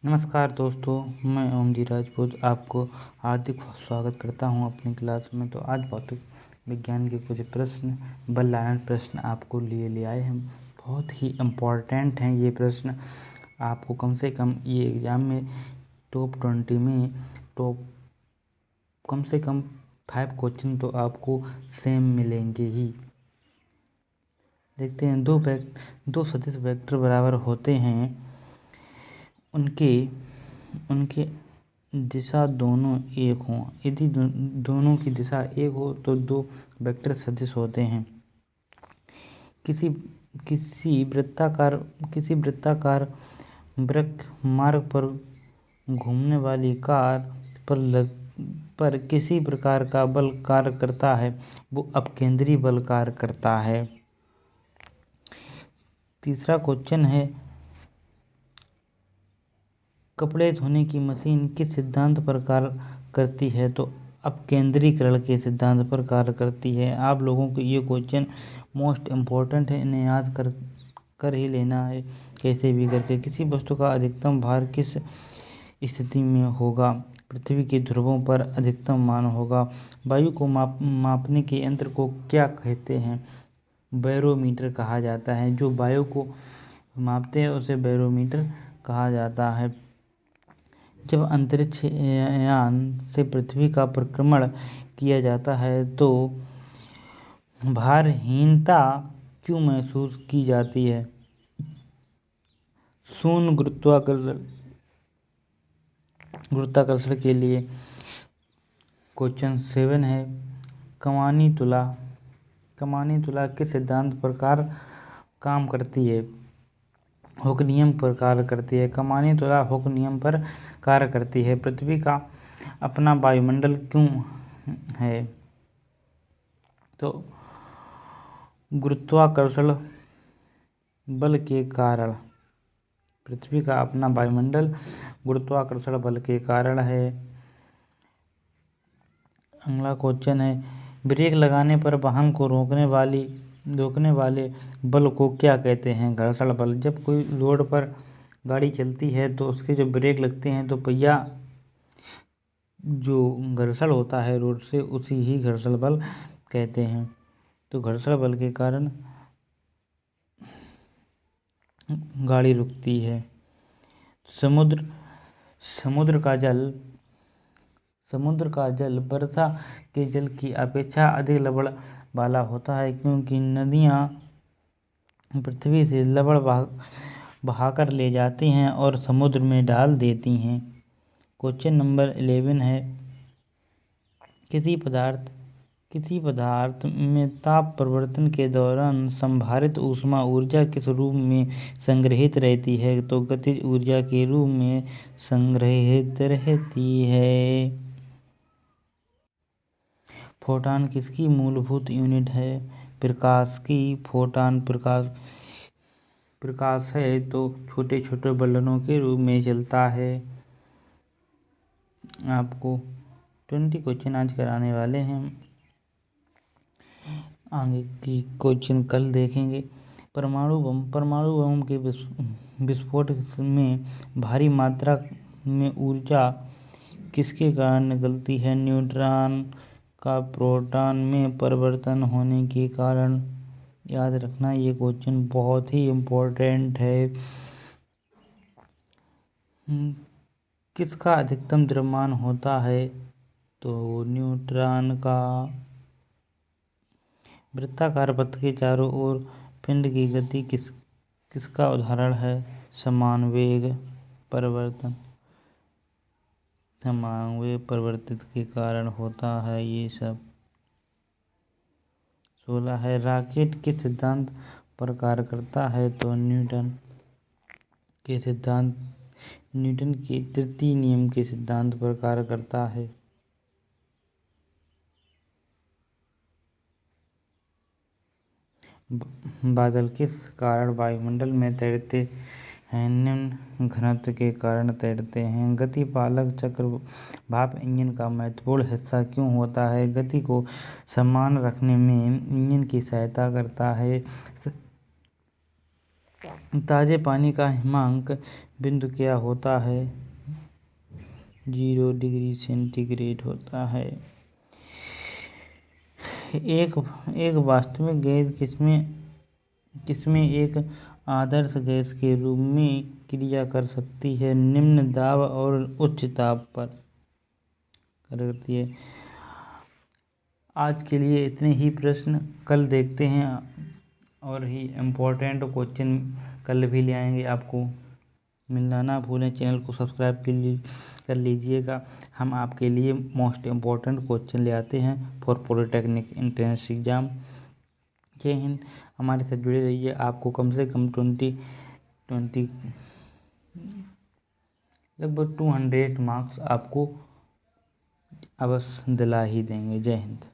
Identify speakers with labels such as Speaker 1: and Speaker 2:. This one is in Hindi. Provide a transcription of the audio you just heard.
Speaker 1: नमस्कार दोस्तों, मैं ओमजी राजपूत आपको हार्दिक स्वागत करता हूं अपनी क्लास में। तो आज भौतिक विज्ञान के कुछ प्रश्न बल प्रश्न आपको ले आए हैं। बहुत ही इम्पोर्टेंट हैं ये प्रश्न। आपको कम से कम ये एग्ज़ाम में टॉप 20 में टॉप कम से कम 5 क्वेश्चन तो आपको सेम मिलेंगे ही। देखते हैं, दो सदिश वेक्टर बराबर होते हैं, उनके दिशा दोनों एक हों। यदि दोनों की दिशा एक हो तो दो वेक्टर सदिश होते हैं। किसी वृत्ताकार वृक्क मार्ग पर घूमने वाली कार पर किसी प्रकार का बल कार्य करता है, वो अपकेंद्री बल कार्य करता है। तीसरा क्वेश्चन है, कपड़े धोने की मशीन किस सिद्धांत पर कार्य करती है? तो अपकेंद्रीकरण के सिद्धांत पर कार्य करती है। आप लोगों को ये क्वेश्चन मोस्ट इम्पोर्टेंट है, इन्हें याद कर ही लेना है कैसे भी करके। किसी वस्तु का अधिकतम भार किस स्थिति में होगा? पृथ्वी के ध्रुवों पर अधिकतम मान होगा। वायु को मापने के यंत्र को क्या कहते हैं? बैरोमीटर कहा जाता है। जो वायु को मापते हैं उसे बैरोमीटर कहा जाता है। जब अंतरिक्ष यान से पृथ्वी का परिक्रमण किया जाता है तो भारहीनता क्यों महसूस की जाती है? शून्य गुरुत्वाकर्षण के लिए। क्वेश्चन 7 है, कमानी तुला किस सिद्धांत पर काम करती है? हुक नियम पर कार्य करती है। कमानी तुला हुक नियम पर कार्य करती है। पृथ्वी का अपना वायुमंडल क्यों है? तो गुरुत्वाकर्षण बल के कारण। पृथ्वी का अपना वायुमंडल गुरुत्वाकर्षण बल के कारण है। अगला क्वेश्चन है, ब्रेक लगाने पर वाहन को रोकने वाले बल को क्या कहते हैं? घर्षण बल। जब कोई रोड पर गाड़ी चलती है तो उसके जो ब्रेक लगते हैं तो पहिया जो घर्षण होता है रोड से, उसी ही घर्षण बल कहते हैं। तो घर्षण बल के कारण गाड़ी रुकती है। समुद्र का जल वर्षा के जल की अपेक्षा अधिक लवण वाला होता है, क्योंकि नदियाँ पृथ्वी से लवण बहाकर ले जाती हैं और समुद्र में डाल देती हैं। क्वेश्चन नंबर 11 है, किसी पदार्थ में ताप परिवर्तन के दौरान संभारित ऊष्मा ऊर्जा किस रूप में संग्रहित रहती है? तो गतिज ऊर्जा के रूप में संग्रहित रहती है। फोटॉन किसकी मूलभूत यूनिट है? प्रकाश की। फोटॉन प्रकाश है तो छोटे छोटे बलों के रूप में चलता है। आपको 20 क्वेश्चन आज कराने वाले हैं, आगे की क्वेश्चन कल देखेंगे। परमाणु बम के विस्फोट में भारी मात्रा में ऊर्जा किसके कारण निकलती है? न्यूट्रॉन का प्रोटॉन में परिवर्तन होने के कारण। याद रखना, ये क्वेश्चन बहुत ही इम्पोर्टेंट है। किसका अधिकतम द्रव्यमान होता है? तो न्यूट्रॉन का। वृत्ताकार पथ के चारों ओर पिंड की गति किसका उदाहरण है? समान वेग परिवर्तित के कारण होता है ये सब। 16 है, रॉकेट किस सिद्धांत पर कार्य करता है? तो न्यूटन के तृतीय नियम के सिद्धांत पर कार्य करता है। बादल किस कारण वायुमंडल में तैरते हैं? निम्न घनत्व के कारण तैरते हैं। गतिपालक चक्र भाप इंजन का महत्वपूर्ण हिस्सा क्यों होता है? गति को समान रखने में इंजन की सहायता करता है। ताजे पानी का हिमांक बिंदु क्या होता है? 0 डिग्री सेंटीग्रेड होता है। एक वास्तविक गैस किसमें एक आदर्श गैस के रूप में क्रिया कर सकती है? निम्न दाब और उच्च दाब पर करती है। आज के लिए इतने ही प्रश्न, कल देखते हैं और ही इम्पोर्टेंट क्वेश्चन कल भी ले आएंगे। आपको मिलना ना भूलें, चैनल को सब्सक्राइब कर लीजिएगा। हम आपके लिए मोस्ट इम्पोर्टेंट क्वेश्चन ले आते हैं फॉर पॉलिटेक्निक एंट्रेंस एग्जाम। जय हिंद। हमारे साथ जुड़े रहिए। आपको कम से कम 20 लगभग 200 मार्क्स आपको अवश्य दिला ही देंगे। जय हिंद।